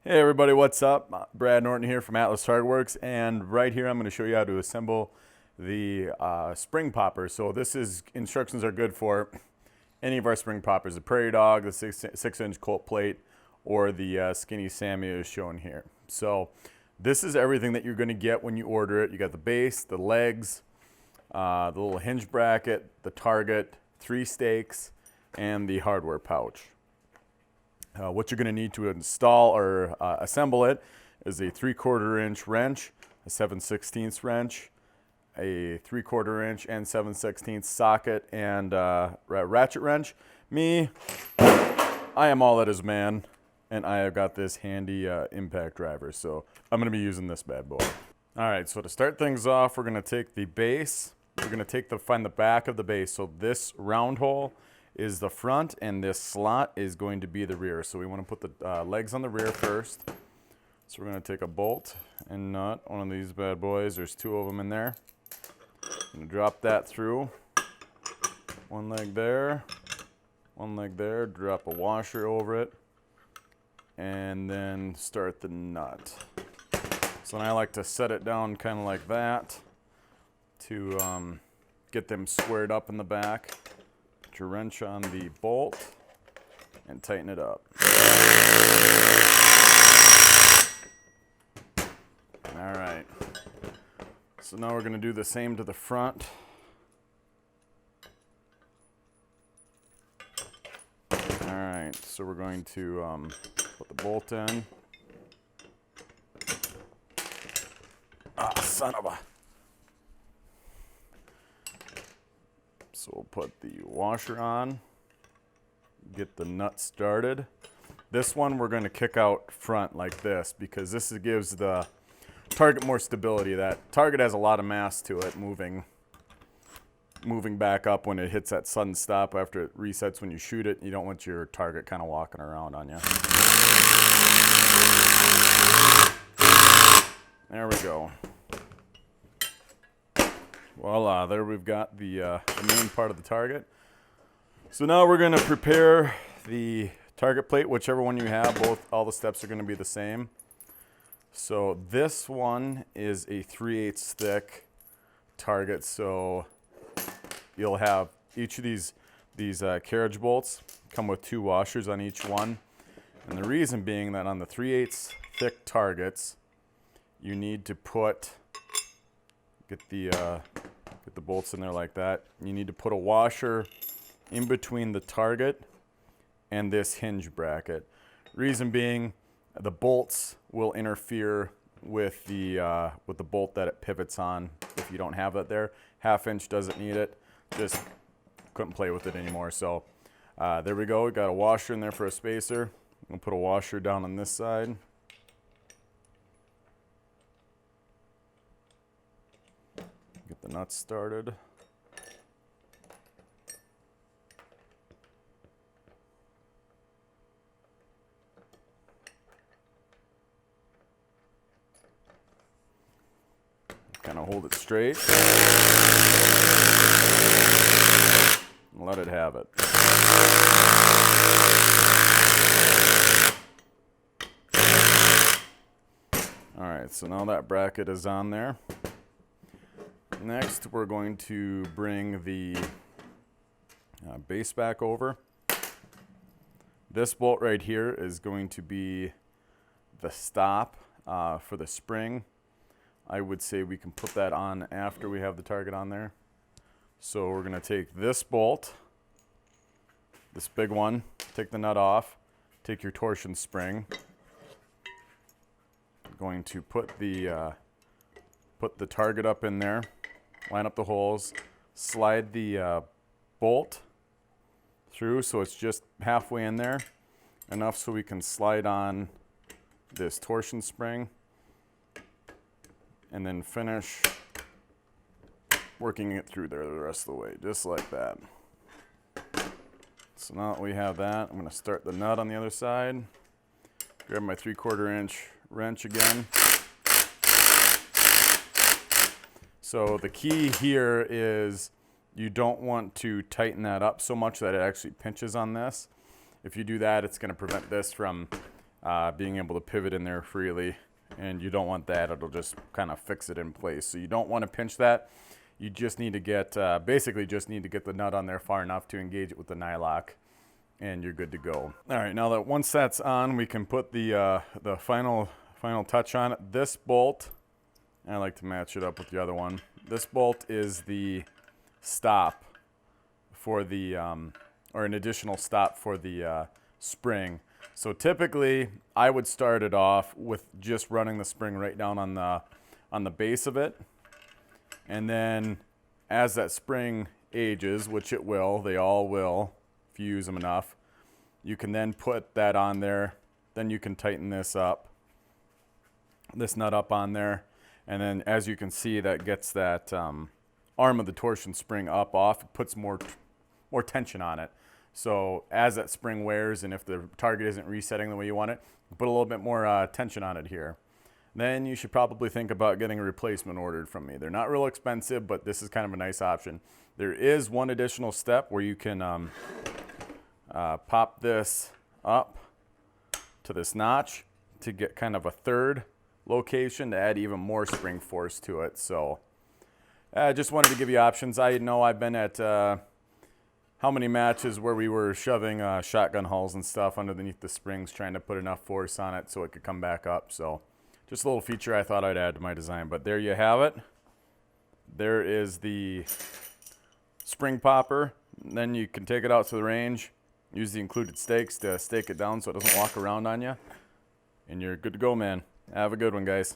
Hey everybody, what's up? Brad Norton here from Atlas Target Works, and right here I'm going to show you how to assemble the spring popper. So instructions are good for any of our spring poppers, the Prairie Dog, the 6-inch Colt plate, or the Skinny Sammy is shown here. So this is everything that you're going to get when you order it. You got the base, the legs, the little hinge bracket, the target, 3 stakes, and the hardware pouch. What you're going to need to install or assemble it is a 3/4 inch wrench, a 7/16 wrench, a 3/4 inch and 7/16 socket, and ratchet wrench. Me, I am all that is man, and I have got this handy impact driver, so I'm going to be using this bad boy. All right, so to start things off, we're going to take the base. We're going to find the back of the base. So this round hole is the front, and this slot is going to be the rear. So we want to put the legs on the rear first. So we're going to take a bolt and nut, one of these bad boys. There's 2 of them in there. I'm going to drop that through. One leg there, drop a washer over it, and then start the nut. So I like to set it down kind of like that to get them squared up in the back. Put your wrench on the bolt and tighten it up. All right. So now we're going to do the same to the front. All right. So we're going to put the bolt in. Ah, son of a. So we'll put the washer on, get the nut started. This one we're going to kick out front like this because this gives the target more stability. That target has a lot of mass to it, moving back up when it hits that sudden stop after it resets when you shoot it. You don't want your target kind of walking around on you. There we go. Voila, there we've got the main part of the target. So now we're going to prepare the target plate, whichever one you have. All the steps are going to be the same. So this one is a 3/8 thick target. So you'll have each of these carriage bolts come with 2 washers on each one. And the reason being that on the 3/8 thick targets, you need to get the bolts in there like that. You need to put a washer in between the target and this hinge bracket. Reason being, the bolts will interfere with the bolt that it pivots on if you don't have that there. 1/2 inch doesn't need it. Just couldn't play with it anymore. So there we go. We got a washer in there for a spacer. We'll put a washer down on this side. Get the nuts started. Kind of hold it straight and let it have it. All right, so now that bracket is on there. Next, we're going to bring the base back over. This bolt right here is going to be the stop for the spring. I would say we can put that on after we have the target on there. So we're going to take this bolt, this big one, take the nut off, take your torsion spring. Going to put the target up in there. Line up the holes, slide the bolt through so it's just halfway in there, enough so we can slide on this torsion spring, and then finish working it through there the rest of the way, just like that. So now that we have that, I'm going to start the nut on the other side, grab my 3/4 inch wrench again. So the key here is you don't want to tighten that up so much that it actually pinches on this. If you do that, it's going to prevent this from being able to pivot in there freely, and you don't want that. It'll just kind of fix it in place. So you don't want to pinch that. You just need to get, basically just need to get the nut on there far enough to engage it with the nylock, and you're good to go. All right, now that once that's on, we can put the final touch on it. This bolt, I like to match it up with the other one. This bolt is the stop for the, or an additional stop for the spring. So typically, I would start it off with just running the spring right down on the base of it. And then as that spring ages, which it will, they all will, if you use them enough, you can then put that on there. Then you can tighten this up, this nut up on there. And then as you can see, that gets that arm of the torsion spring up off. It puts more tension on it. So as that spring wears, and if the target isn't resetting the way you want it, put a little bit more tension on it here. Then you should probably think about getting a replacement ordered from me. They're not real expensive, but this is kind of a nice option. There is one additional step where you can pop this up to this notch to get kind of a third location to add even more spring force to it. So I just wanted to give you options. I know I've been at how many matches where we were shoving shotgun hulls and stuff underneath the springs, trying to put enough force on it so it could come back up. So just a little feature I thought I'd add to my design. But there you have it. There is the spring popper. And then you can take it out to the range, use the included stakes to stake it down so it doesn't walk around on you. And you're good to go, man. Have a good one, guys.